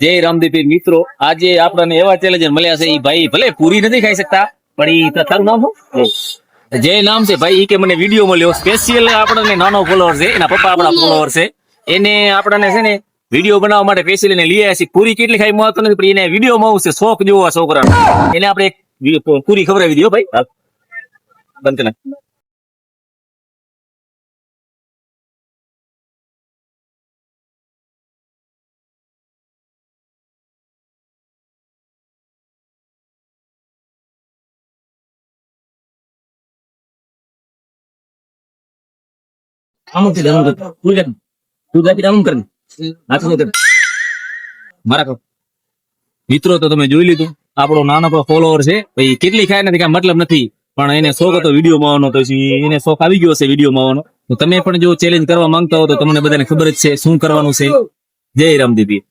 જય રામદીપીર મિત્રો, આજે આપણને એવા ચેલેન્જર મળ્યા છે. ઈ ભાઈ ભલે પૂરી નથી ખાઈ શકતા, પણ ઈ તારું નામ શું? જે નામ છે ભાઈ, ઈ કે મને વિડીયો મળ્યો સ્પેશિયલ. આપણને નાનો ફોલોવર છે, એના પપ્પા આપણા ફોલોવર છે. એને આપણને છે ને વિડીયો બનાવવા માટે સ્પેશિયલ એને લઈ આવ્યા છે. પૂરી કેટલી ખાઈ મહત્વ નથી, પણ એને વિડીયોમાં આવશે શોખ જોવો છોકરા. એને આપણે એક પૂરી ખવડાવી દો ભાઈ. બંધ કરી નાખ. આમ કરી આમ કર. તું જાતી આમ કર. હાથ નો કર. મારા કહો મિત્રો, તો તમે જોઈ લીધું, આપણો નાનકડો ફોલોવર છે. ભાઈ કેટલી ખાય નથી કઈ મતલબ નથી, પણ એને શોખ હતો વિડીયો માં આવવાનો, તો એને શોખ આવી ગયો છે વિડીયો માં આવવાનો. તો તમે પણ જો ચેલેન્જ કરવા માંગતા હો તો તમને બધાને ખબર જ છે શું કરવાનું છે. જય રામદીપી.